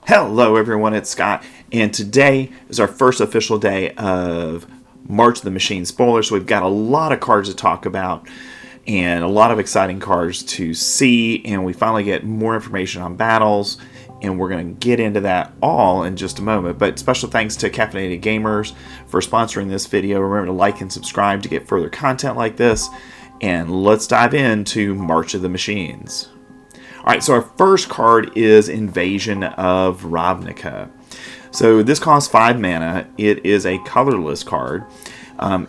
Hello everyone, it's Scott, and today is our first official day of March of the Machine spoilers. So we've got a lot of cards to talk about and a lot of exciting cards to see, and we finally get more information on battles, and we're going to get into that all in just a moment. But special thanks to Caffeinated Gamers for sponsoring this video. Remember to like and subscribe to get further content like this, and let's dive into March of the Machines. Alright, so our first card is Invasion of Ravnica. So this costs 5 mana. It is a colorless card.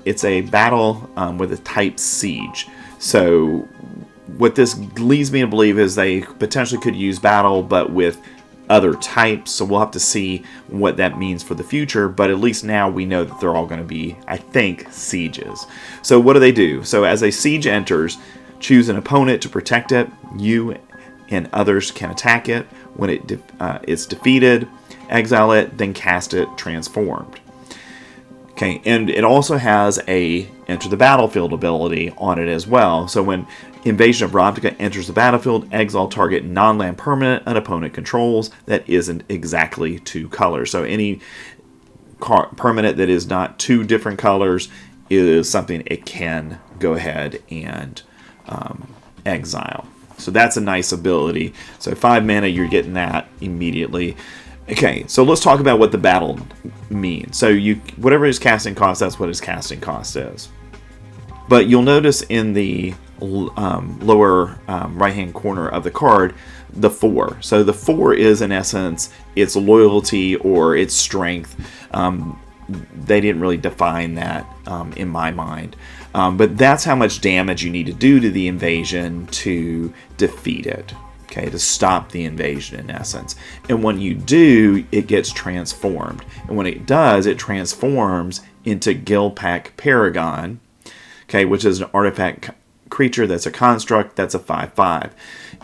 It's a battle with a type Siege. So what this leads me to believe is they potentially could use battle, but with other types. So we'll have to see what that means for the future. But at least now we know that they're all going to be, I think, sieges. So what do? So as a siege enters, choose an opponent to protect it. You and others can attack it. When it's defeated, exile it, then cast it transformed. Okay, and it also has a enter the battlefield ability on it as well. So when Invasion of Ravnica enters the battlefield, exile target non-land permanent an opponent controls that isn't exactly 2 colors. So any permanent that is not 2 different colors is something it can go ahead and exile. So that's a nice ability. So 5 mana, you're getting that immediately. Okay, so let's talk about what the battle means. So whatever his casting cost, that's what his casting cost is. But you'll notice in the lower right-hand corner of the card, the 4. So the 4 is, in essence, its loyalty or its strength. They didn't really define that in my mind. But that's how much damage you need to do to the invasion to defeat it. Okay, to stop the invasion in essence. And when you do, it gets transformed. And when it does, it transforms into Gilpack Paragon, okay, which is an artifact creature that's a construct, that's a 5/5.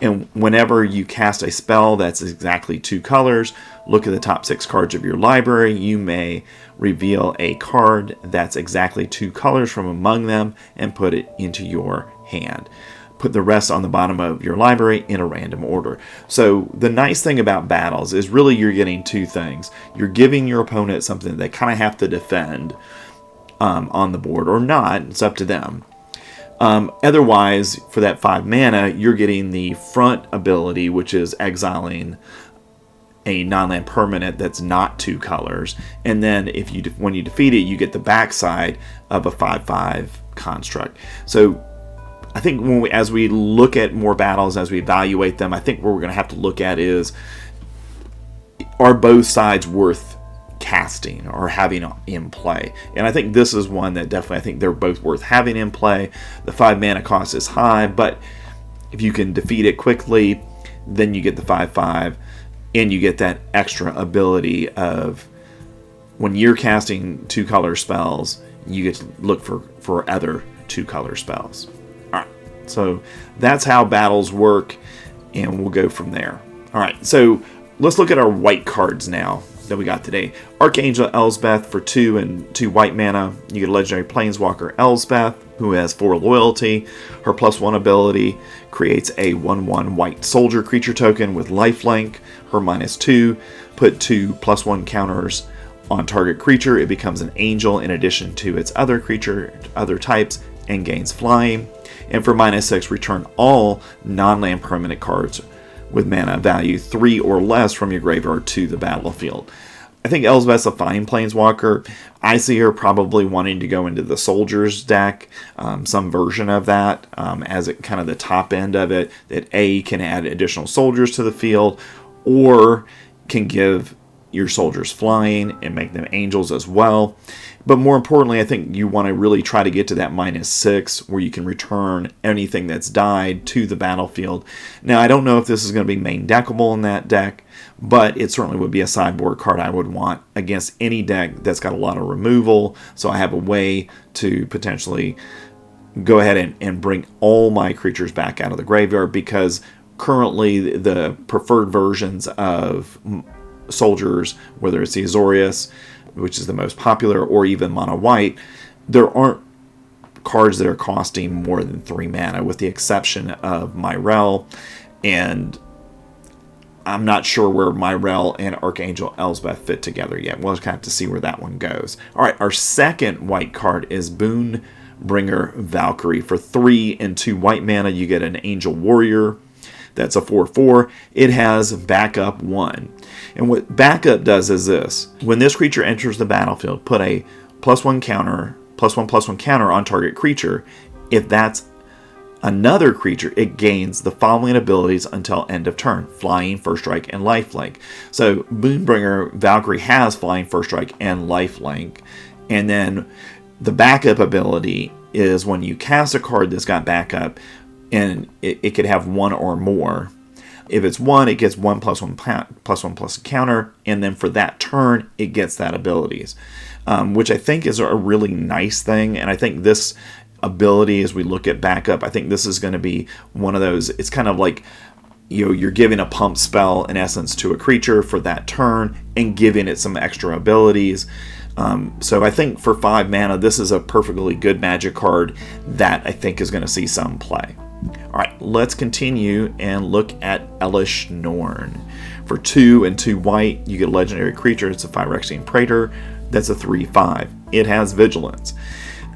And whenever you cast a spell that's exactly 2 colors, look at the top 6 cards of your library. You may reveal a card that's exactly 2 colors from among them and put it into your hand. Put the rest on the bottom of your library in a random order. So the nice thing about battles is really you're getting 2 things. You're giving your opponent something they kind of have to defend on the board, or not. It's up to them. Otherwise, for that 5 mana, you're getting the front ability, which is exiling a non-land permanent that's not 2 colors. And then when you defeat it, you get the backside of a 5/5 construct. So I think as we look at more battles, as we evaluate them, I think what we're going to have to look at is, are both sides worth casting or having in play? And I think this is one that definitely, I think they're both worth having in play. The 5 mana cost is high, but if you can defeat it quickly, then you get the 5/5, and you get that extra ability of when you're casting 2 color spells, you get to look for other 2 color spells. All right, so that's how battles work, and we'll go from there. All right, so let's look at our white cards now that we got today. Archangel Elspeth for 2 and 2 white mana. You get a legendary Planeswalker Elspeth, who has 4 loyalty. Her +1 ability creates a 1/1 white soldier creature token with lifelink. Her -2, put 2 +1 counters on target creature. It becomes an angel in addition to its other types, and gains flying. And for -6, return all non-land permanent cards with mana value 3 or less from your graveyard to the battlefield. I think Elspeth's a fine Planeswalker. I see her probably wanting to go into the Soldiers deck, some version of that, as kind of the top end of it, that can add additional soldiers to the field, or can give your soldiers flying and make them angels as well. But more importantly, I think you want to really try to get to that -6 where you can return anything that's died to the battlefield. Now, I don't know if this is going to be main deckable in that deck, but it certainly would be a sideboard card I would want against any deck that's got a lot of removal. So I have a way to potentially go ahead and bring all my creatures back out of the graveyard, because currently the preferred versions of soldiers, whether it's the Azorius, which is the most popular, or even mono white, there aren't cards that are costing more than 3 mana, with the exception of Myrel. And I'm not sure where Myrel and Archangel Elspeth fit together yet. We'll just have to see where that one goes. All right, our second white card is Boonbringer Valkyrie. For 3 and 2 white mana, you get an Angel Warrior. That's a 4/4. It has backup 1. And what backup does is this. When this creature enters the battlefield, put a +1 counter, +1/+1 counter on target creature. If that's another creature, it gains the following abilities until end of turn: Flying, First Strike, and Lifelink. So Boonbringer Valkyrie has Flying, First Strike, and Lifelink. And then the backup ability is when you cast a card that's got backup, and it could have 1 or more. If it's 1, it gets 1/+1/+1 counter, and then for that turn, it gets that abilities, which I think is a really nice thing. And I think this ability, as we look at backup, I think this is going to be one of those. It's kind of like, you're giving a pump spell in essence to a creature for that turn and giving it some extra abilities. So I think for 5 mana, this is a perfectly good Magic card that I think is going to see some play. All right, let's continue and look at Ellisnorn. For 2 and 2 white, you get a legendary creature. It's a Phyrexian Praetor. That's a 3/5. It has Vigilance.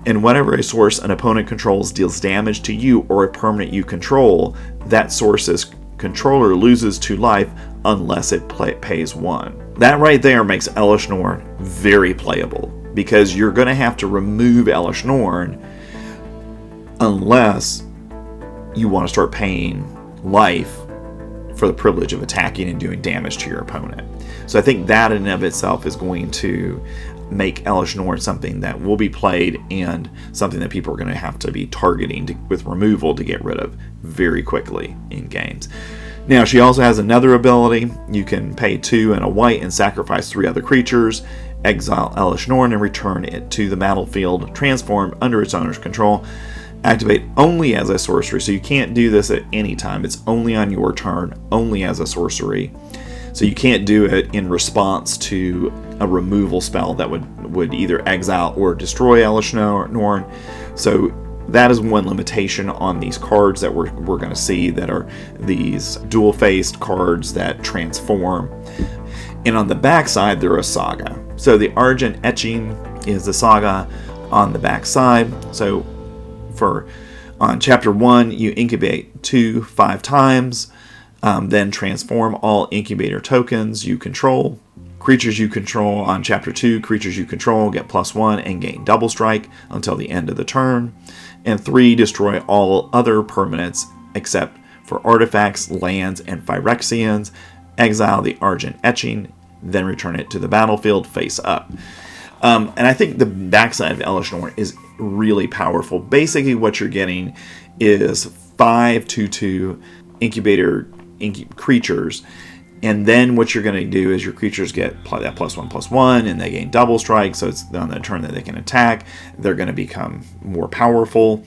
And whenever a source an opponent controls deals damage to you or a permanent you control, that source's controller loses 2 life unless it pays 1. That right there makes Ellisnorn very playable, because you're going to have to remove Ellisnorn unless you want to start paying life for the privilege of attacking and doing damage to your opponent. So I think that in and of itself is going to make Ellisnorn something that will be played and something that people are going to have to be targeting with removal to get rid of very quickly in games. Now, she also has another ability. You can pay 2 and a white and sacrifice 3 other creatures, exile Ellisnorn, and return it to the battlefield, transformed under its owner's control. Activate only as a sorcery, so you can't do this at any time. It's only on your turn, only as a sorcery. So you can't do it in response to a removal spell that would either exile or destroy Ellisnorn. So that is one limitation on these cards that we're going to see, that are these dual-faced cards that transform. And on the back side, they're a saga. So the Argent Etching is the saga on the back side. So on chapter 1, you incubate 2 5 times, then transform all incubator tokens you control. Creatures you control on chapter 2, creatures you control get +1 and gain double strike until the end of the turn. And 3, destroy all other permanents except for artifacts, lands, and Phyrexians. Exile the Argent Etching, then return it to the battlefield face up. And I think the backside of Ellisnorn is really powerful. Basically, what you're getting is 5 2/2 incubator creatures, and then what you're going to do is your creatures get that +1/+1, and they gain double strike. So it's on the turn that they can attack. They're going to become more powerful,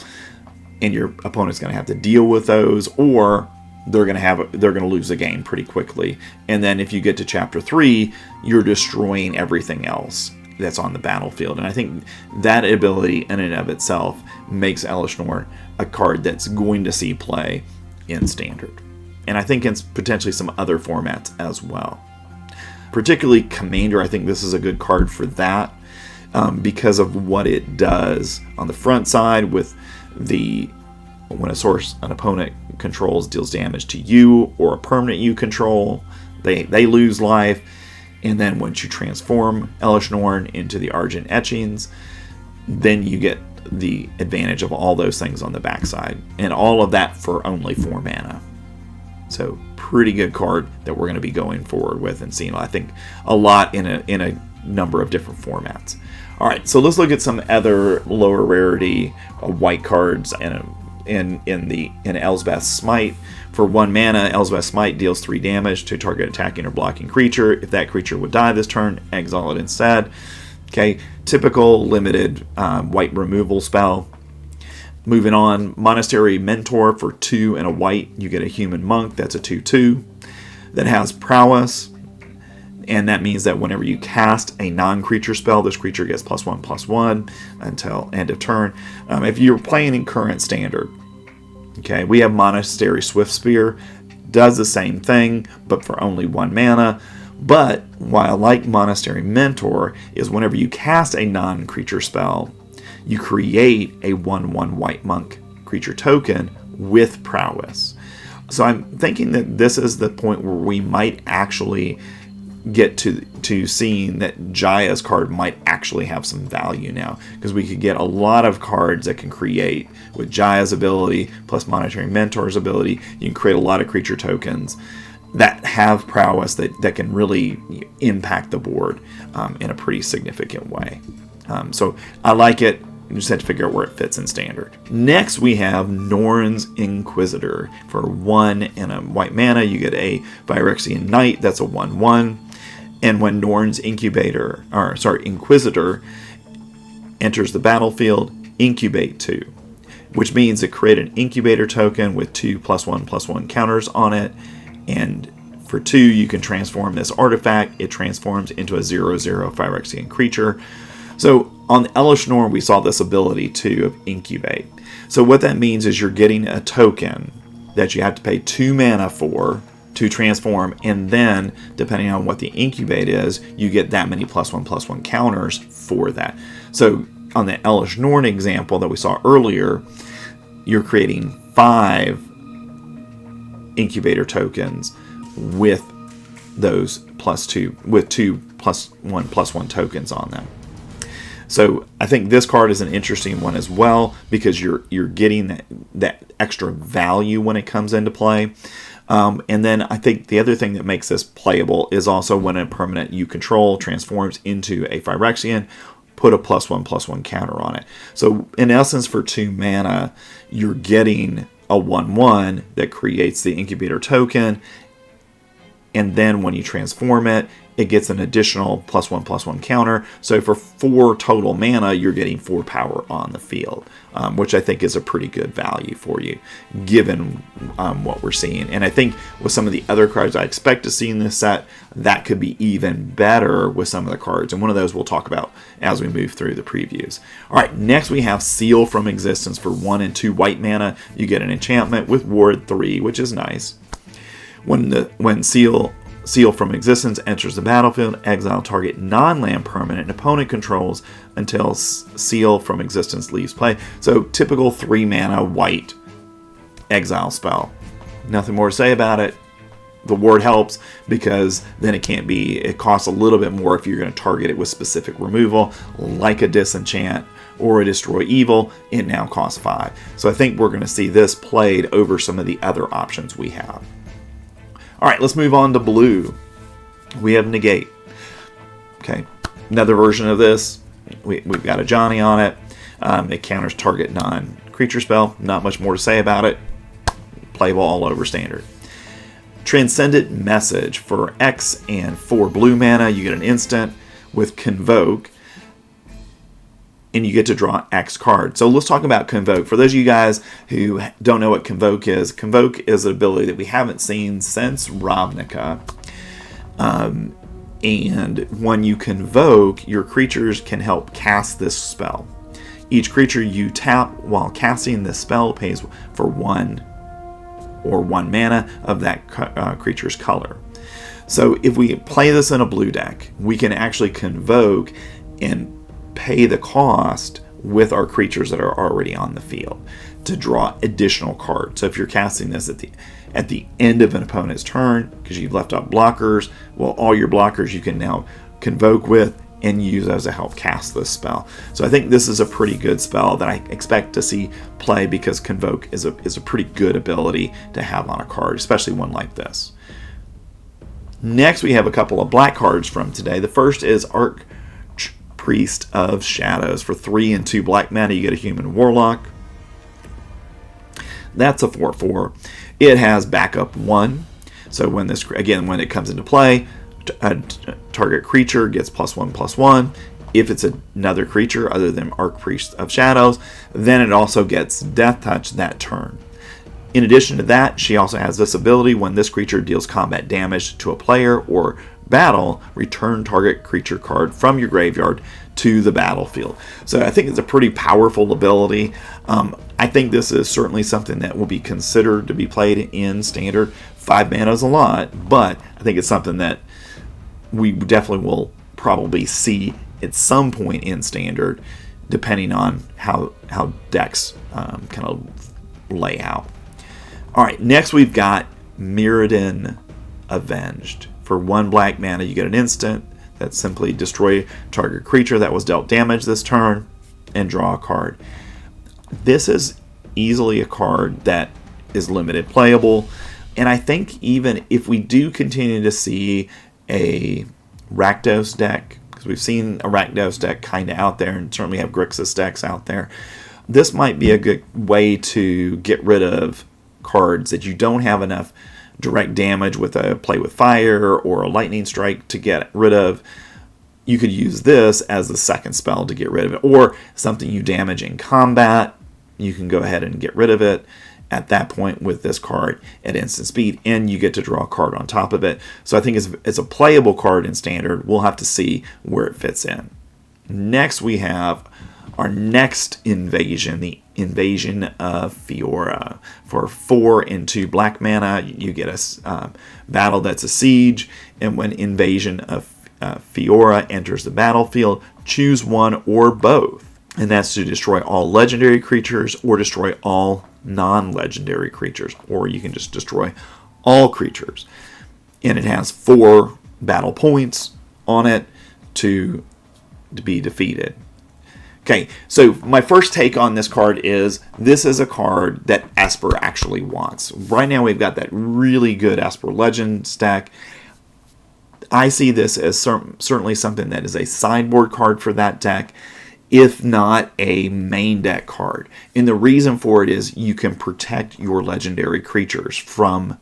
and your opponent's going to have to deal with those, or they're going to lose the game pretty quickly. And then if you get to chapter 3, you're destroying everything else that's on the battlefield. And I think that ability in and of itself makes Ellisnorn a card that's going to see play in Standard. And I think in potentially some other formats as well. Particularly Commander, I think this is a good card for that, because of what it does on the front side with when an opponent controls deals damage to you or a permanent you control, they lose life. And then once you transform Ellisnorn into the Argent Etchings, then you get the advantage of all those things on the backside. And all of that for only 4 mana. So pretty good card that we're going to be going forward with and seeing, I think, a lot in a number of different formats. All right, so let's look at some other lower rarity white cards in Elspeth's Smite. For 1 mana, Elspeth's Smite deals 3 damage to target attacking or blocking creature. If that creature would die this turn, exile it instead. Okay, typical limited white removal spell. Moving on, Monastery Mentor. For 2 and a white, you get a human monk. That's a 2/2 that has prowess. And that means that whenever you cast a non-creature spell, this creature gets +1/+1 until end of turn. If you're playing in current Standard, okay, we have Monastery Swiftspear. does the same thing, but for only 1 mana. But why I like Monastery Mentor is whenever you cast a non-creature spell, you create a 1/1 white monk creature token with prowess. So I'm thinking that this is the point where we might actually get to seeing that Jaya's card might actually have some value now, because we could get a lot of cards that can create with Jaya's ability plus Monastery Mentor's ability. You can create a lot of creature tokens that have prowess that can really impact the board in a pretty significant way. So I like it. You just have to figure out where it fits in standard. Next, we have Norns Inquisitor. For 1 and a white mana, you get a Phyrexian Knight. That's a 1/1. And when Norns Inquisitor enters the battlefield, incubate 2, which means it create an incubator token with 2 +1/+1 counters on it. And for 2, you can transform this artifact. It transforms into a 0/0 Phyrexian creature. So on the Ellisnorn, we saw this ability too of incubate. So what that means is you're getting a token that you have to pay 2 mana for to transform, and then depending on what the incubate is, you get that many +1/+1 counters for that. So on the Ellisnorn example that we saw earlier, you're creating 5 incubator tokens with those +2 with 2 +1/+1 tokens on them. So I think this card is an interesting one as well, because you're getting that extra value when it comes into play. And then I think the other thing that makes this playable is also when a permanent you control transforms into a Phyrexian, put a +1/+1 counter on it. So in essence, for 2 mana, you're getting a 1/1 that creates the incubator token, and then when you transform it, it gets an additional +1/+1 counter. So for 4 total mana, you're getting 4 power on the field, which I think is a pretty good value for you, given what we're seeing. And I think with some of the other cards I expect to see in this set, that could be even better with some of the cards. And one of those we'll talk about as we move through the previews. All right, next we have Seal from Existence. For 1 and 2 white mana, you get an enchantment with Ward 3, which is nice. When Seal from Existence enters the battlefield, exile target non-land permanent an opponent controls until Seal from Existence leaves play. So typical 3 mana white exile spell. Nothing more to say about it. The ward helps because then it costs a little bit more if you're going to target it with specific removal, like a disenchant or a destroy evil. It now costs 5. So I think we're going to see this played over some of the other options we have. All right, let's move on to blue. We have Negate. Okay, another version of this. We've got a Johnny on it. It counters target non-creature spell. Not much more to say about it. Playable all over standard. Transcendent Message. For X and 4 blue mana, you get an instant with Convoke, and you get to draw X card. So let's talk about Convoke. For those of you guys who don't know what Convoke is an ability that we haven't seen since Ravnica. And when you Convoke, your creatures can help cast this spell. Each creature you tap while casting this spell pays for 1 or 1 mana of that creature's color. So if we play this in a blue deck, we can actually Convoke and pay the cost with our creatures that are already on the field to draw additional cards. So if you're casting this at the end of an opponent's turn because you've left out blockers, well, all your blockers you can now Convoke with and use as a help cast this spell. So I think this is a pretty good spell that I expect to see play, because Convoke is a pretty good ability to have on a card, especially one like this. Next, we have a couple of black cards from today. The first is Priest of Shadows. For 3 and 2 black mana, you get a human warlock. That's a 4/4. It has backup 1. So when it comes into play, a target creature gets +1/+1. If it's another creature other than Priest of Shadows, then it also gets Death Touch that turn. In addition to that, she also has this ability: when this creature deals combat damage to a player or battle, return target creature card from your graveyard to the battlefield. So I think it's a pretty powerful ability. I think this is certainly something that will be considered to be played in Standard. 5 mana is a lot, but I think it's something that we definitely will probably see at some point in Standard, depending on how decks kind of lay out. All right, next we've got Mirrodin Avenged. For 1 black mana, you get an instant that simply destroy target creature that was dealt damage this turn and draw a card. This is easily a card that is limited playable, and I think even if we do continue to see a Rakdos deck, because we've seen a Rakdos deck kind of out there, and certainly have Grixis decks out there, this might be a good way to get rid of cards that you don't have enough direct damage with a Play with Fire or a Lightning Strike to get rid of. You could use this as the second spell to get rid of it, or something you damage in combat, you can go ahead and get rid of it at that point with this card at instant speed, and you get to draw a card on top of it. So I think it's a playable card in Standard. We'll have to see where it fits in. Next we have our next invasion, the Invasion of Fiora. For 4 and 2 black mana, you get a battle that's a siege, and when Invasion of Fiora enters the battlefield, choose one or both. And that's to destroy all legendary creatures or destroy all non-legendary creatures, or you can just destroy all creatures. And it has 4 battle points on it to be defeated. Okay, so my first take on this card is this is a card that Esper actually wants. Right now we've got that really good Esper Legend stack. I see this as certainly something that is a sideboard card for that deck, if not a main deck card. And the reason for it is you can protect your legendary creatures from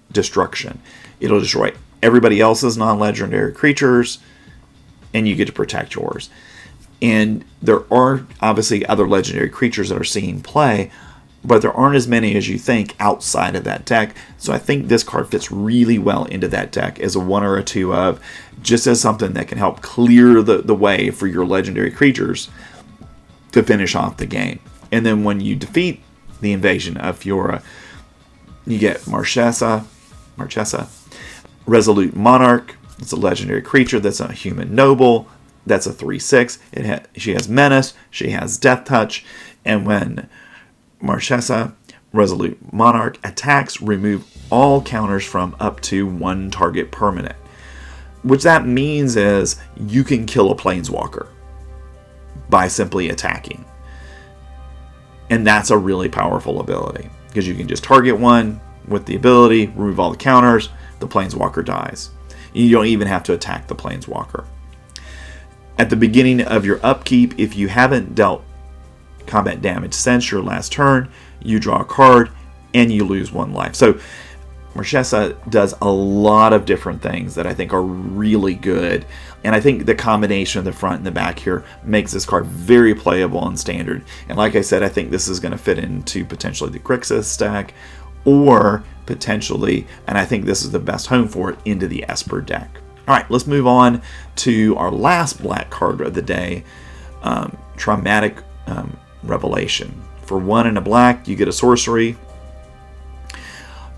destruction. It'll destroy everybody else's non-legendary creatures, and you get to protect yours. And there are obviously other legendary creatures that are seeing play, but there aren't as many as you think outside of that deck. So I think this card fits really well into that deck as a 1 or a 2 of, just as something that can help clear the way for your legendary creatures to finish off the game. And then when you defeat the Invasion of Fiora, you get Marchesa, Resolute Monarch. It's a legendary creature that's a human noble. That's a 3/6. She has Menace, she has Death Touch, and when Marchesa, Resolute Monarch, attacks, remove all counters from up to 1 target permanent. Which that means is you can kill a Planeswalker by simply attacking. And that's a really powerful ability, because you can just target one with the ability, remove all the counters, the Planeswalker dies. You don't even have to attack the Planeswalker. At the beginning of your upkeep, if you haven't dealt combat damage since your last turn, you draw a card and you lose 1 life. So Marchesa does a lot of different things that I think are really good, and I think the combination of the front and the back here makes this card very playable in Standard. And like I said, I think this is going to fit into potentially the Grixis stack, or potentially, and I think this is the best home for it, into the Esper deck. All right, let's move on to our last black card of the day, Traumatic Revelation. For 1 and a black, you get a sorcery.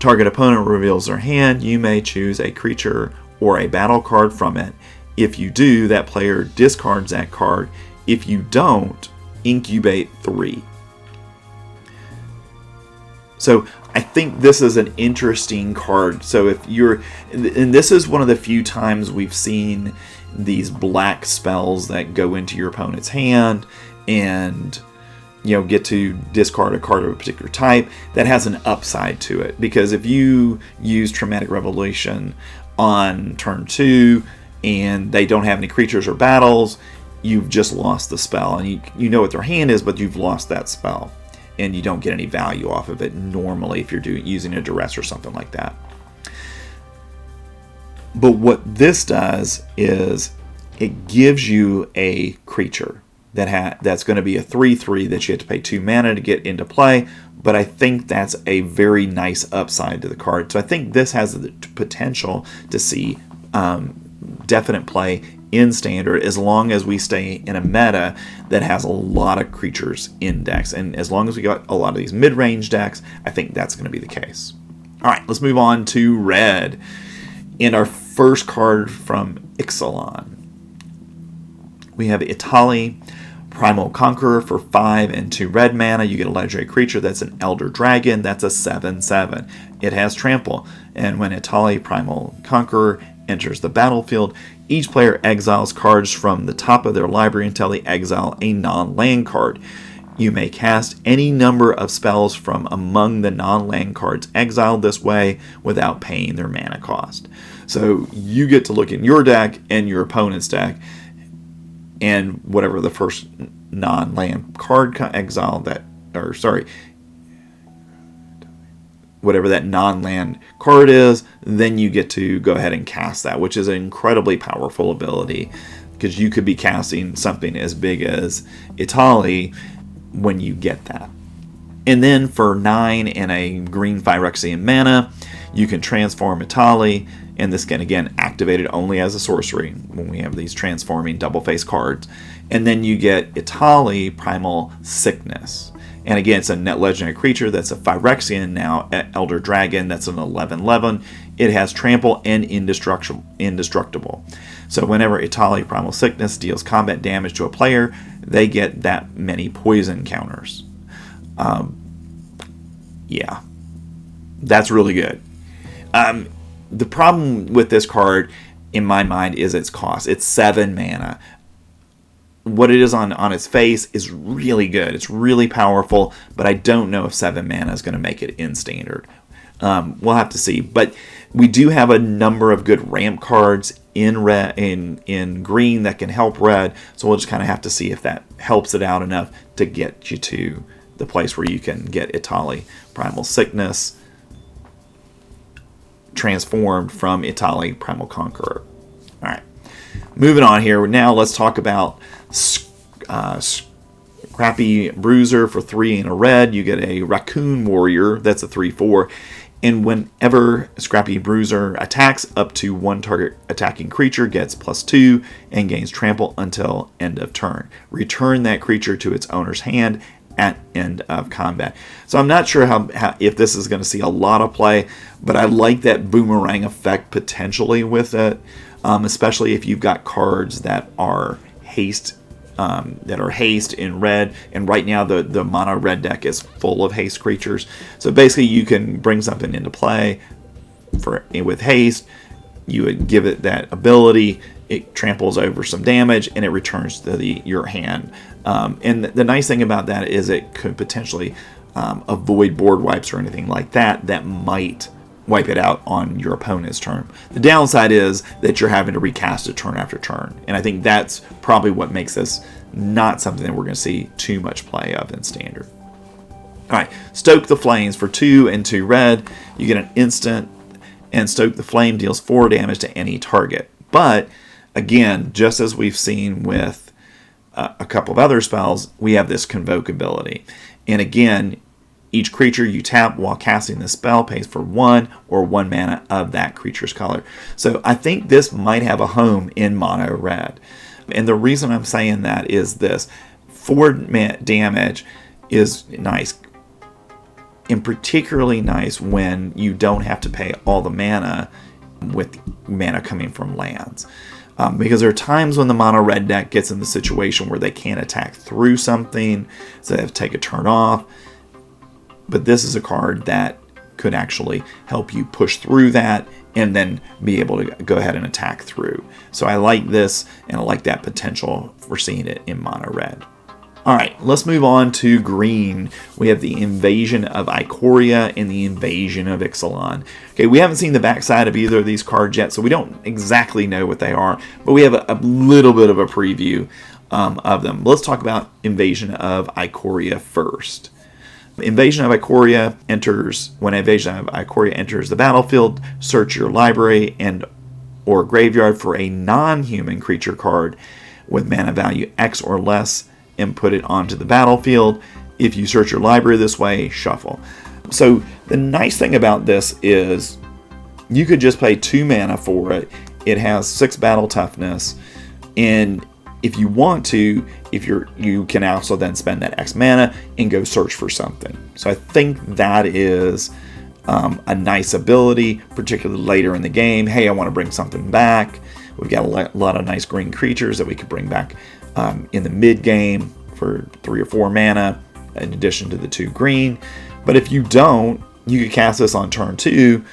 Target opponent reveals their hand. You may choose a creature or a battle card from it. If you do, that player discards that card. If you don't, incubate 3. So I think this is an interesting card. So if you're, and this is one of the few times we've seen these black spells that go into your opponent's hand and, you know, get to discard a card of a particular type, that has an upside to it. Because if you use Traumatic Revelation on turn 2 and they don't have any creatures or battles, you've just lost the spell. And you know what their hand is, but you've lost that spell. And you don't get any value off of it normally if you're using a duress or something like that. But what this does is it gives you a creature that's going to be a 3/3 that you have to pay 2 mana to get into play. But I think that's a very nice upside to the card. So I think this has the potential to see definite play in Standard as long as we stay in a meta that has a lot of creatures in decks. And as long as we got a lot of these mid-range decks, I think that's going to be the case. All right, let's move on to red. In our first card from Ixalan, we have Italy, Primal Conqueror for 5 and 2 red mana. You get a legendary creature that's an Elder Dragon. That's a 7/7. It has Trample. And when Italy Primal Conqueror enters the battlefield, each player exiles cards from the top of their library until they exile a non-land card. You may cast any number of spells from among the non-land cards exiled this way without paying their mana cost. So you get to look in your deck and your opponent's deck, and whatever the first non-land card exile whatever that non-land card is, then you get to go ahead and cast that, which is an incredibly powerful ability, because you could be casting something as big as Italy when you get that. And then for 9 and a green Phyrexian mana, you can transform Italy, and this can again activate it only as a sorcery when we have these transforming double face cards. And then you get Italy Primal Sickness. And again, it's a net legendary creature that's a Phyrexian now, Elder Dragon, that's an 11/11. It has Trample and Indestructible. So whenever Italy Primal Sickness deals combat damage to a player, they get that many poison counters. Yeah, that's really good. The problem with this card, in my mind, is its cost. It's 7 mana. What it is on its face is really good. It's really powerful, but I don't know if 7 mana is going to make it in Standard. We'll have to see. But we do have a number of good ramp cards in red, in green, that can help red. So we'll just kind of have to see if that helps it out enough to get you to the place where you can get Italy Primal Sickness transformed from Italy Primal Conqueror. All right, moving on here. Now let's talk about Scrappy Bruiser for 3 and a red. You get a Raccoon Warrior. That's a 3/4. And whenever Scrappy Bruiser attacks, up to one target attacking creature gets +2 and gains Trample until end of turn. Return that creature to its owner's hand at end of combat. So I'm not sure how if this is going to see a lot of play, but I like that boomerang effect potentially with it, especially if you've got cards that are haste in red, and right now the mono red deck is full of haste creatures. So basically you can bring something into play with haste. You would give it that ability, it tramples over some damage, and it returns to your hand. And the nice thing about that is it could potentially avoid board wipes or anything like that might wipe it out on your opponent's turn. The downside is that you're having to recast it turn after turn, and I think that's probably what makes this not something that we're going to see too much play of in Standard. Alright, Stoke the Flames for 2 and 2 red. You get an instant, and Stoke the Flame deals 4 damage to any target. But again, just as we've seen with a couple of other spells, we have this Convoke ability. And again, each creature you tap while casting the spell pays for 1 or 1 mana of that creature's color. So I think this might have a home in mono red. And the reason I'm saying that is this: 4 damage is nice, and particularly nice when you don't have to pay all the mana with mana coming from lands. Because there are times when the mono red deck gets in the situation where they can't attack through something, so they have to take a turn off. But this is a card that could actually help you push through that and then be able to go ahead and attack through. So I like this, and I like that potential for seeing it in mono red. Alright, let's move on to green. We have the Invasion of Icyria and the Invasion of Ixalan. Okay, we haven't seen the backside of either of these cards yet, so we don't exactly know what they are, but we have a little bit of a preview of them. Let's talk about Invasion of Icyria first. Invasion of Icyria enters, when Invasion of Icyria enters the battlefield, search your library and or graveyard for a non-human creature card with mana value X or less and put it onto the battlefield. If you search your library this way, shuffle. So the nice thing about this is you could just pay 2 mana for it. It has 6 battle toughness, And if you want to, you can also then spend that X mana and go search for something. So I think that is a nice ability, particularly later in the game. Hey, I want to bring something back. We've got a lot of nice green creatures that we could bring back in the mid game for 3 or 4 mana, in addition to the 2 green. But if you don't, you could cast this on turn 2,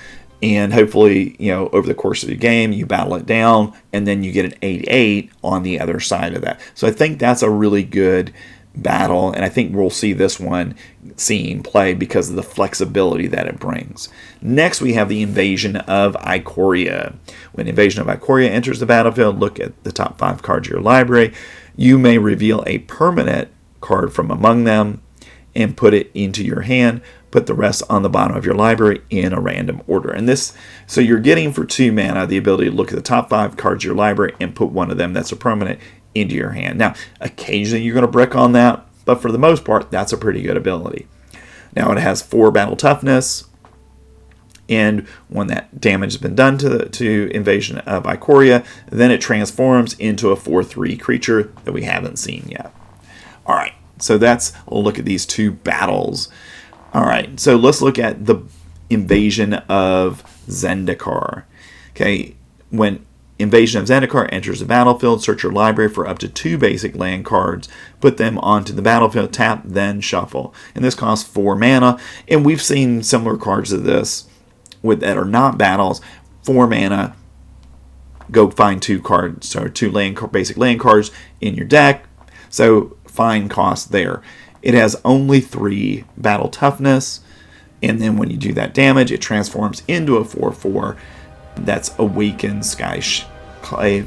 and hopefully, over the course of the game, you battle it down, and then you get an 8/8 on the other side of that. So I think that's a really good battle, and I think we'll see this one seeing play because of the flexibility that it brings. Next, we have the Invasion of Icyria. When Invasion of Icyria enters the battlefield, look at the top 5 cards of your library. You may reveal a permanent card from among them and put it into your hand. Put the rest on the bottom of your library in a random order. And so you're getting for 2 mana the ability to look at the top 5 cards of your library and put one of them that's a permanent into your hand. Now, occasionally you're going to brick on that, but for the most part, that's a pretty good ability. Now, it has 4 battle toughness, and when that damage has been done to Invasion of Icyria, then it transforms into a 4/3 creature that we haven't seen yet. All right, so we'll look at these 2 battles. All right, so let's look at the Invasion of Zendikar. Okay, when Invasion of Zendikar enters the battlefield, search your library for up to 2 basic land cards, put them onto the battlefield, tap, then shuffle. And this costs 4 mana, and we've seen similar cards to this that are not battles. 4 mana, go find 2 cards, so 2 basic land cards in your deck. So fine cost there. It has only 3 battle toughness, and then when you do that damage, it transforms into a 4/4. That's Awakened Skyclave.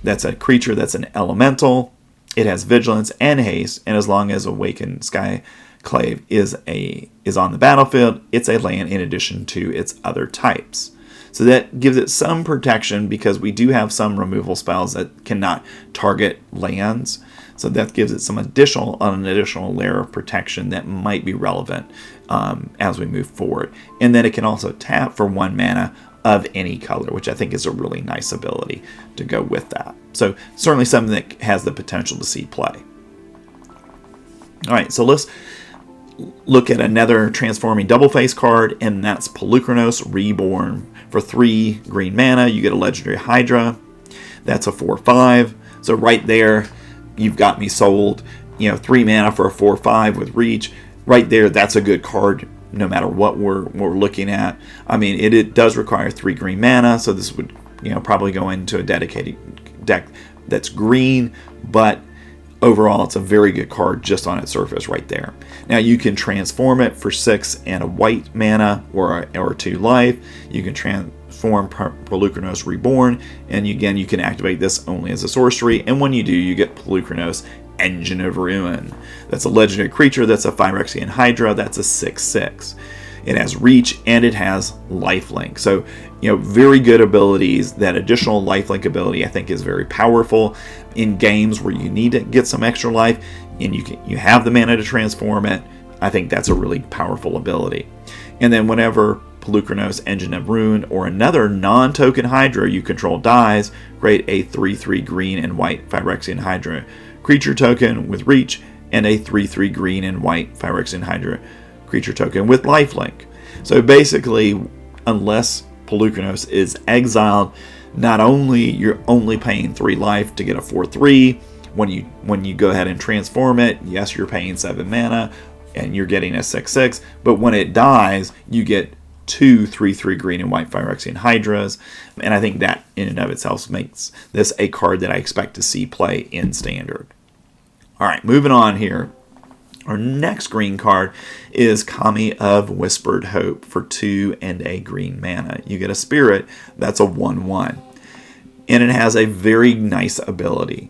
That's a creature that's an elemental. It has vigilance and haste, and as long as Awakened Skyclave is on the battlefield, it's a land in addition to its other types. So that gives it some protection because we do have some removal spells that cannot target lands. So that gives it an additional layer of protection that might be relevant as we move forward. And then it can also tap for 1 mana of any color, which I think is a really nice ability to go with that. So certainly something that has the potential to see play. All right, so let's look at another transforming double face card, and that's Polychronous Reborn. For 3 green mana, you get a legendary Hydra. That's a 4/5. So right there, you've got me sold. 3 mana for a 4/5 with reach. Right there, that's a good card no matter what we're looking at. I mean, it does require 3 green mana, so this would probably go into a dedicated deck that's green, but overall it's a very good card just on its surface right there. Now you can transform it for 6 and a white mana or 2 life. You can transform Polychronous Reborn, and again you can activate this only as a sorcery, and when you do, you get Polychronous Engine of Ruin. That's a legendary creature. That's a Phyrexian Hydra. That's a 6/6. It has reach and it has lifelink. So, very good abilities. That additional lifelink ability I think is very powerful in games where you need to get some extra life and you have the mana to transform it. I think that's a really powerful ability. And then whenever Polychronous Engine of Ruin or another non-token Hydra you control dies, create a 3/3 green and white Phyrexian Hydra creature token with reach and a 3/3 green and white Phyrexian Hydra creature token with lifelink. So basically, unless Polychronous is exiled, not only you're only paying 3 life to get a 4/3, when you go ahead and transform it, yes, you're paying 7 mana and you're getting a 6/6, but when it dies, you get 2 3/3 green and white Phyrexian Hydras, and I think that in and of itself makes this a card that I expect to see play in Standard. All right, moving on here. Our next green card is Kami of Whispered Hope for 2 and a green mana. You get a spirit, that's a 1/1. And it has a very nice ability.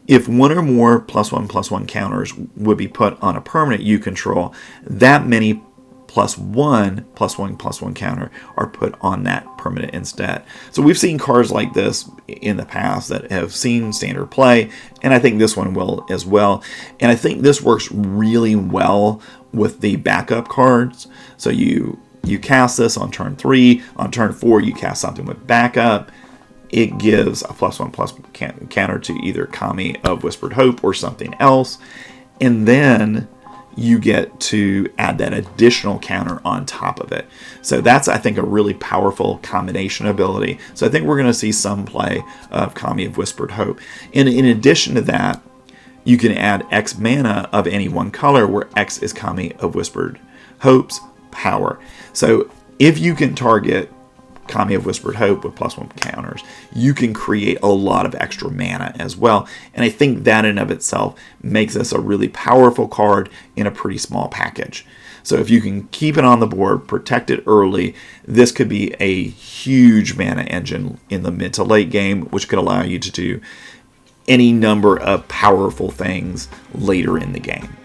If 1 or more +1/+1 counters would be put on a permanent you control, that many +1/+1/+1 counter are put on that permanent instead. So we've seen cards like this in the past that have seen Standard play, and I think this one will as well. And I think this works really well with the backup cards. So you cast this on turn 3, on turn 4 you cast something with backup, it gives a +1/+1 counter to either Kami of Whispered Hope or something else. And then you get to add that additional counter on top of it. So that's, I think, a really powerful combination ability. So I think we're going to see some play of Kami of Whispered Hope. And in addition to that, you can add X mana of any one color, where X is Kami of Whispered Hope's power. So if you can target Kami of Whispered Hope with +1 counters, you can create a lot of extra mana as well. And I think that in of itself makes this a really powerful card in a pretty small package. So if you can keep it on the board, protect it early, this could be a huge mana engine in the mid to late game, which could allow you to do any number of powerful things later in the game.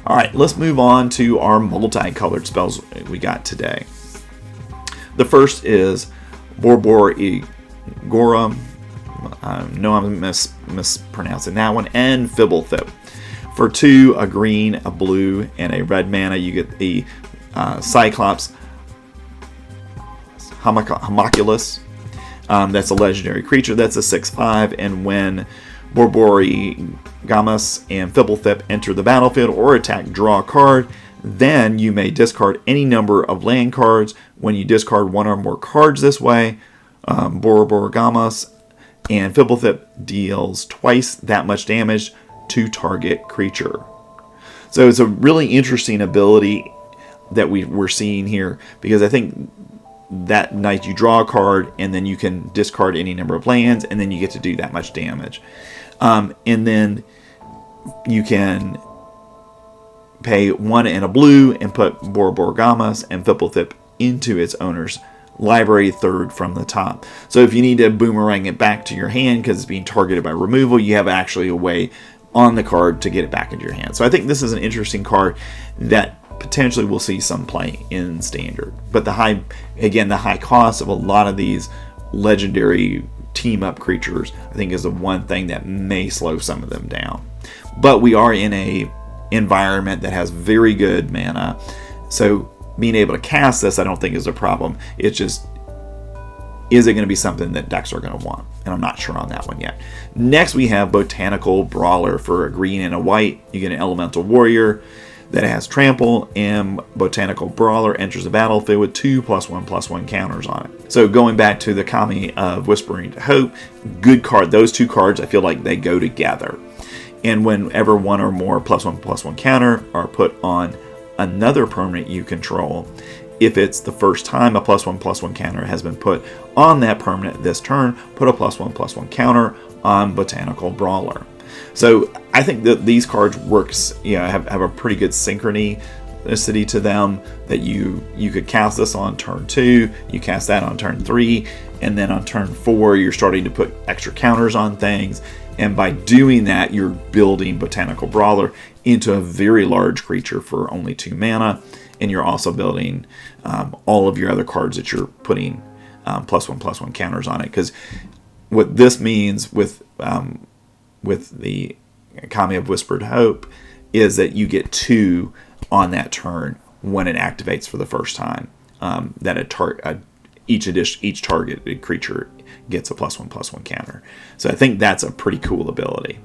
All right, let's move on to our multicolored spells we got today. The first is Borbor Igora. I know I'm mispronouncing that one. And Fibblethip. For 2, a green, a blue, and a red mana, you get the Cyclops Homunculus. That's a legendary creature. That's a 6/5. And when Borborygamos and Fibblethip enter the battlefield or attack, draw a card. Then you may discard any number of land cards. When you discard one or more cards this way, Borborygamos and Fibblethip deals twice that much damage to target creature. So it's a really interesting ability that we're seeing here, because I think that night you draw a card and then you can discard any number of lands, and then you get to do that much damage. And then you can pay 1 and a blue and put Borborygamos and Fibblethip into its owner's library, 3rd from the top. So if you need to boomerang it back to your hand because it's being targeted by removal, you have actually a way on the card to get it back into your hand. So I think this is an interesting card that potentially will see some play in Standard. But the high cost of a lot of these legendary team-up creatures, I think, is the one thing that may slow some of them down. But we are in a environment that has very good mana, so being able to cast this, I don't think is a problem. It's just, is it going to be something that decks are going to want? And I'm not sure on that one yet. Next, we have Botanical Brawler. For a green and a white, you get an Elemental Warrior that has Trample, and Botanical Brawler enters the battlefield with 2 +1/+1 counters on it. So going back to the Kami of Whispering Hope, good card. Those two cards, I feel like they go together. And whenever one or more +1/+1 counter are put on another permanent you control, if it's the first time a +1/+1 counter has been put on that permanent this turn, put a +1/+1 counter on Botanical Brawler. So I think that these cards have a pretty good synchronicity to them, that you could cast this on turn 2, you cast that on turn 3, and then on turn 4 you're starting to put extra counters on things. And by doing that, you're building Botanical Brawler into a very large creature for only 2 mana. And you're also building all of your other cards that you're putting +1/+1 counters on it. Because what this means with the Kami of Whispered Hope is that you get 2 on that turn when it activates for the first time. Each targeted creature gets a +1/+1 counter. So I think that's a pretty cool ability.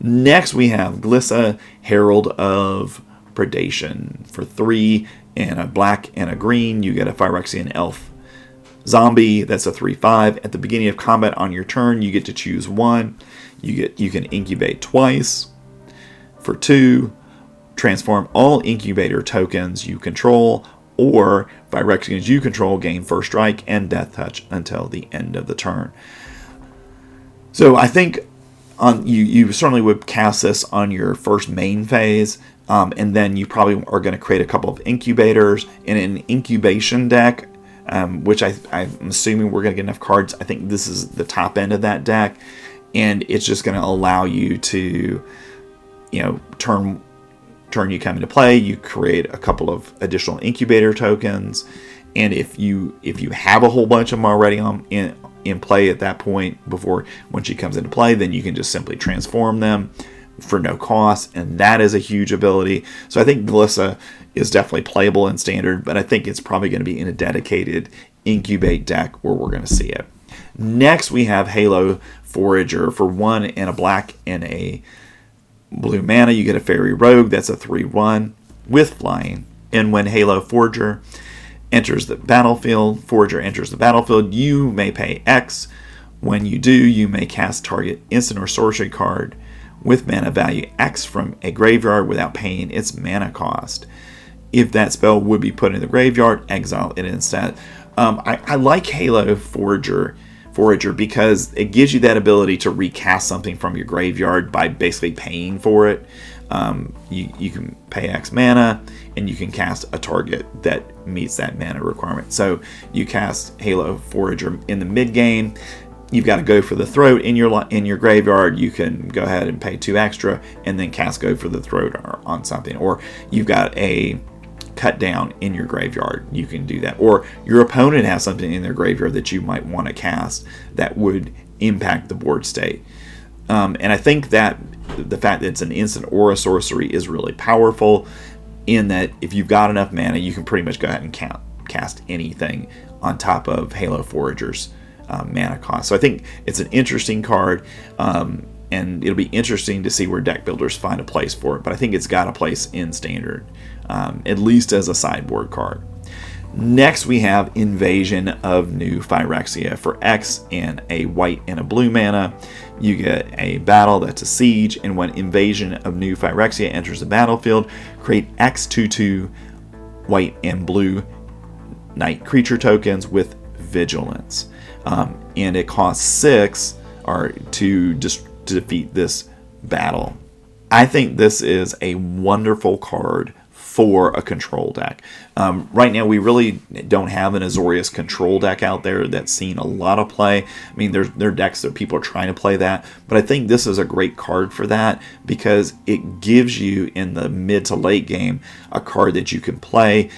Next we have Glissa, Herald of Predation. For 3 and a black and a green, you get a Phyrexian Elf zombie. That's a 3/5. At the beginning of combat on your turn, you get to choose 1. You can incubate twice. For 2, transform all incubator tokens you control, or Phyrexians you control gain first strike and death touch until the end of the turn. So I think you certainly would cast this on your first main phase, and then you probably are going to create a couple of incubators in an incubation deck, which I'm assuming we're going to get enough cards. I think this is the top end of that deck, and it's just going to allow you to, turn you come into play, you create a couple of additional incubator tokens, and if you have a whole bunch of them already in play at that point, when she comes into play, then you can just simply transform them for no cost, and that is a huge ability. So I think Glissa is definitely playable in Standard, but I think it's probably going to be in a dedicated incubate deck where we're going to see it. Next, we have Halo Forager. For 1 and a black and a blue mana, you get a Fairy Rogue. That's a 3/1 with flying. And when Halo Forager enters the battlefield, you may pay X. When you do, you may cast target instant or sorcery card with mana value X from a graveyard without paying its mana cost. If that spell would be put in the graveyard, exile it instead. I like Halo Forager because it gives you that ability to recast something from your graveyard by basically paying for it. You can pay X mana, and you can cast a target that meets that mana requirement. So you cast Halo Forager in the mid game. You've got to go for the throat in your graveyard. You can go ahead and pay 2 extra, and then cast Go for the Throat on something. Or you've got a cut down in your graveyard. You can do that. Or your opponent has something in their graveyard that you might want to cast that would impact the board state. And I think that the fact that it's an instant or a sorcery is really powerful, in that if you've got enough mana, you can pretty much go ahead and cast anything on top of Halo Forager's mana cost. So I think it's an interesting card, and it'll be interesting to see where deck builders find a place for it. But I think it's got a place in Standard, at least as a sideboard card. Next, we have Invasion of New Phyrexia. For X and a white and a blue mana, you get a battle that's a siege, and when Invasion of New Phyrexia enters the battlefield, create X 2/2 white and blue knight creature tokens with vigilance. And it costs 6 to defeat this battle. I think this is a wonderful card for a control deck. Right now, we really don't have an Azorius control deck out there that's seen a lot of play. I mean, there are decks that people are trying to play that, but I think this is a great card for that because it gives you, in the mid to late game, a card that you can play.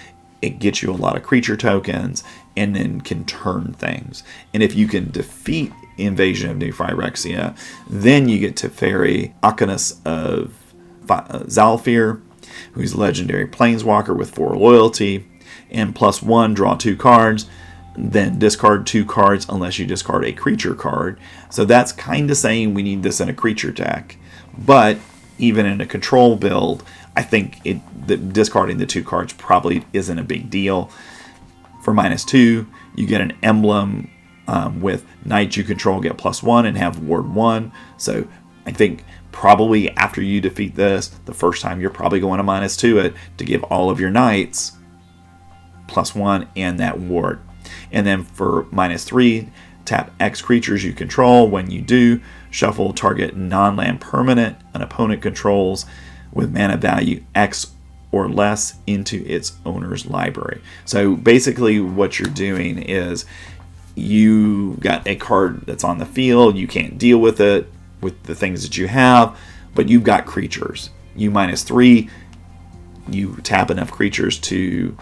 It gets you a lot of creature tokens and then can turn things. And if you can defeat Invasion of New Phyrexia, then you get Teferi, Arcanus of Zalfir, who's a legendary Planeswalker with 4 loyalty, and +1, draw 2 cards, then discard 2 cards unless you discard a creature card. So that's kind of saying we need this in a creature deck. But even in a control build, I think discarding the 2 cards probably isn't a big deal. For -2, you get an emblem with knights you control get +1 and have ward 1. So I think probably after you defeat this, the first time, you're probably going to -2 it to give all of your knights +1 and that ward. And then for -3, tap X creatures you control. When you do, shuffle target non-land permanent an opponent controls with mana value X or less into its owner's library. So basically what you're doing is you got a card that's on the field, you can't deal with it with the things that you have, but you've got creatures. You -3, you tap enough creatures to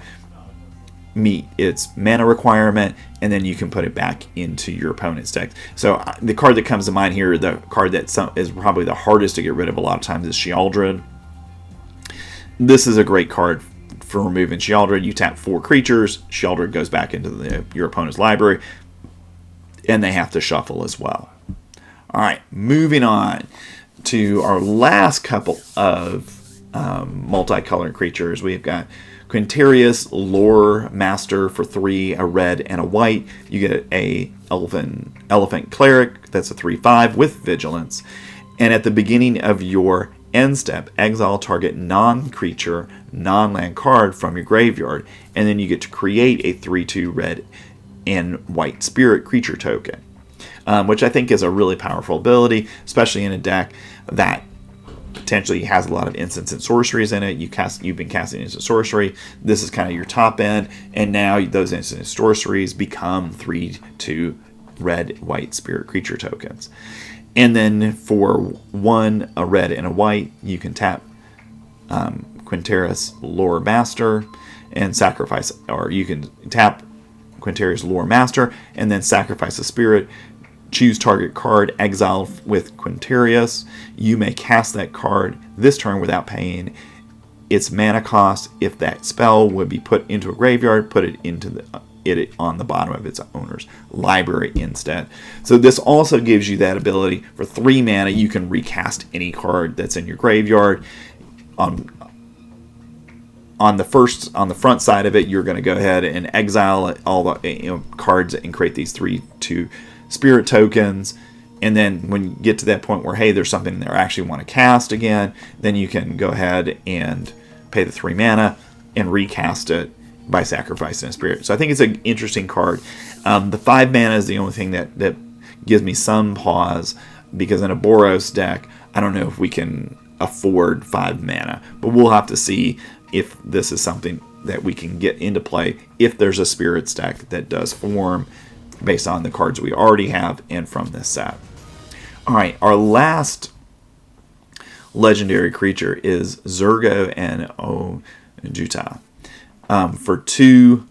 meet its mana requirement, and then you can put it back into your opponent's deck. So the card that comes to mind here, the card that is probably the hardest to get rid of a lot of times, is Sheoldred. This is a great card for removing Sheoldred. You tap 4 creatures, Sheoldred goes back into your opponent's library, and they have to shuffle as well. All right, moving on to our last couple of multicolored creatures. We've got Quintarius, Lore Master. For 3, a red and a white. You get a elephant cleric. That's a 3/5 with vigilance. And at the beginning of your end step, exile target non-creature, non-land card from your graveyard, and then you get to create a 3/2 red and white spirit creature token, which I think is a really powerful ability, especially in a deck that potentially has a lot of instants and sorceries in it. You've been casting instant sorcery. This is kind of your top end, and now those instant sorceries become 3/2 red white spirit creature tokens. And then for 1, a red and a white, you can tap Quintarius Lore Master and sacrifice, or you can tap Quintarius Lore Master and then sacrifice a spirit. Choose target card, exile with Quintarius. You may cast that card this turn without paying its mana cost. If that spell would be put into a graveyard, put it into it on the bottom of its owner's library instead. So this also gives you that ability. For 3 mana, you can recast any card that's in your graveyard. On the front side of it, you're going to go ahead and exile all the cards and create these 3/2 spirit tokens. And then when you get to that point where, hey, there's something that I actually want to cast again, then you can go ahead and pay the 3 mana and recast it by sacrificing a spirit. So I think it's an interesting card. The 5 mana is the only thing that gives me some pause, because in a Boros deck, I don't know if we can afford 5 mana. But we'll have to see if this is something that we can get into play if there's a spirits deck that does form based on the cards we already have and from this set. All right, our last legendary creature is Zurgo and Ojuta. For 2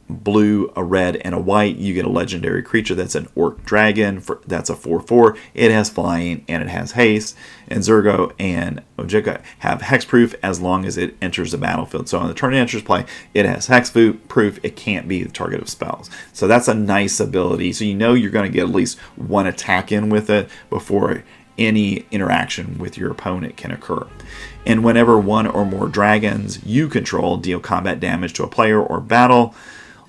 blue, a red, and a white, you get a legendary creature that's an orc dragon. That's a 4/4. It has flying and it has haste. And Zurgo and Ojuta have hexproof as long as it enters the battlefield. So on the turn it enters play, it has hexproof. It can't be the target of spells. So that's a nice ability. So you know you're going to get at least 1 attack in with it before any interaction with your opponent can occur. And whenever 1 or more dragons you control deal combat damage to a player or battle,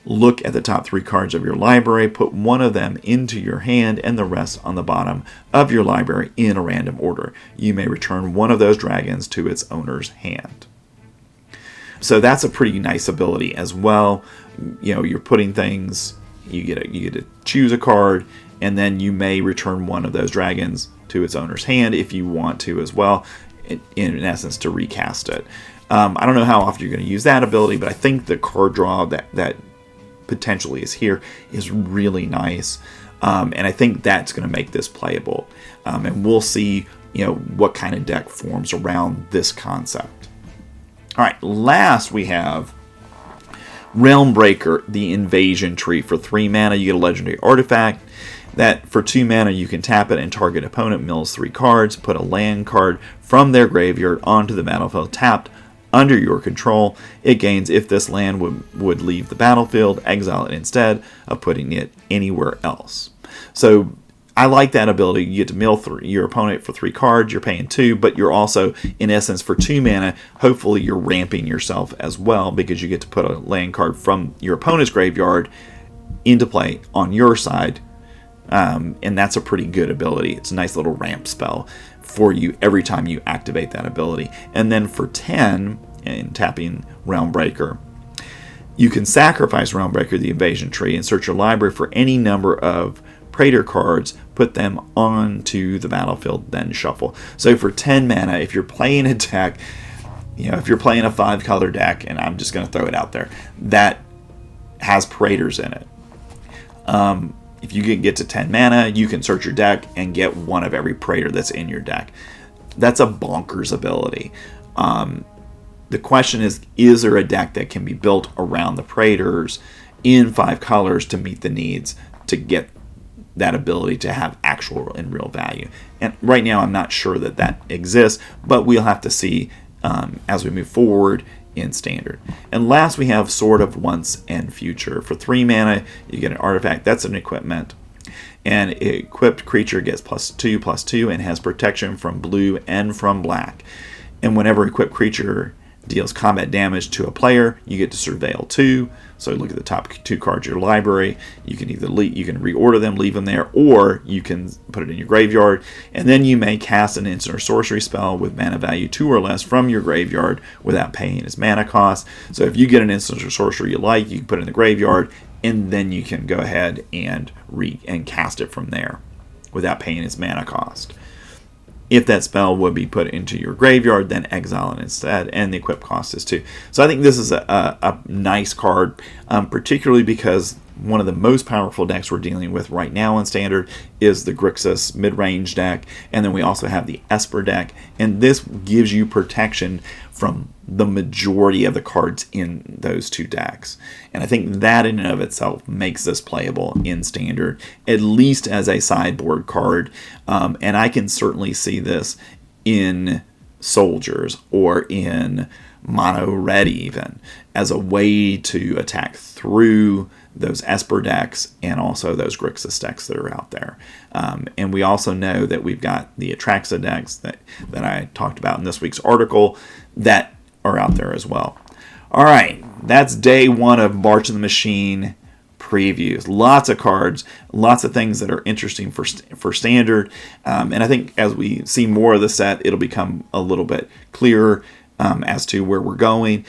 look at the top 3 cards of your library, put 1 of them into your hand and the rest on the bottom of your library in a random order. You may return 1 of those dragons to its owner's hand. So that's a pretty nice ability as well. You're putting things, you get to choose a card, and then you may return 1 of those dragons to its owner's hand if you want to as well, in essence, to recast it. I don't know how often you're going to use that ability, but I think the card draw that potentially is here is really nice, and I think that's going to make this playable, and we'll see what kind of deck forms around this concept. All right, last we have Realmbreaker, the Invasion Tree. For 3 mana, you get a legendary artifact that for 2 mana you can tap it and target opponent mills 3 cards, put a land card from their graveyard onto the battlefield tapped under your control. It gains if this land would leave the battlefield, exile it instead of putting it anywhere else. So I like that ability. You get to mill your opponent for 3 cards, you're paying 2, but you're also, in essence, for 2 mana, hopefully you're ramping yourself as well, because you get to put a land card from your opponent's graveyard into play on your side, and that's a pretty good ability. It's a nice little ramp spell for you every time you activate that ability. And then for 10, in tapping Realmbreaker, you can sacrifice Realmbreaker, the Invasion Tree, and search your library for any number of Praetor cards, put them onto the battlefield, then shuffle. So for 10 mana, if you're playing a deck, if you're playing a 5-color deck, and I'm just going to throw it out there, that has Praetors in it, if you can get to 10 mana, you can search your deck and get 1 of every Praetor that's in your deck. That's a bonkers ability. The question is there a deck that can be built around the Praetors in 5 colors to meet the needs to get that ability to have actual and real value? And right now I'm not sure that exists, but we'll have to see as we move forward in Standard. And last we have Sword of Once and Future. For 3 mana, you get an artifact. That's an equipment. And an equipped creature gets +2/+2 and has protection from blue and from black. And whenever equipped creature deals combat damage to a player, you get to surveil 2. So look at the top 2 cards of your library. You can either you can reorder them, leave them there, or you can put it in your graveyard. And then you may cast an instant or sorcery spell with mana value 2 or less from your graveyard without paying its mana cost. So if you get an instant or sorcery you like, you can put it in the graveyard, and then you can go ahead and cast it from there without paying its mana cost. If that spell would be put into your graveyard, then exile it instead, and the equip cost is 2. So I think this is a nice card, particularly because one of the most powerful decks we're dealing with right now in Standard is the Grixis mid-range deck, and then we also have the Esper deck, and this gives you protection from the majority of the cards in those 2 decks. And I think that in and of itself makes this playable in Standard, at least as a sideboard card. And I can certainly see this in Soldiers or in mono red even, as a way to attack through those Esper decks and also those Grixis decks that are out there. And we also know that we've got the Atraxa decks that I talked about in this week's article that are out there as well. All right, that's day one of March of the Machine previews. Lots of cards, lots of things that are interesting for Standard. And I think as we see more of the set, it'll become a little bit clearer as to where we're going.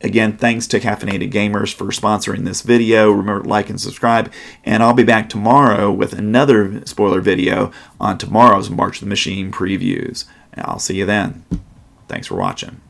Again, thanks to Caffeinated Gamers for sponsoring this video. Remember to like and subscribe. And I'll be back tomorrow with another spoiler video on tomorrow's March of the Machine previews. And I'll see you then. Thanks for watching.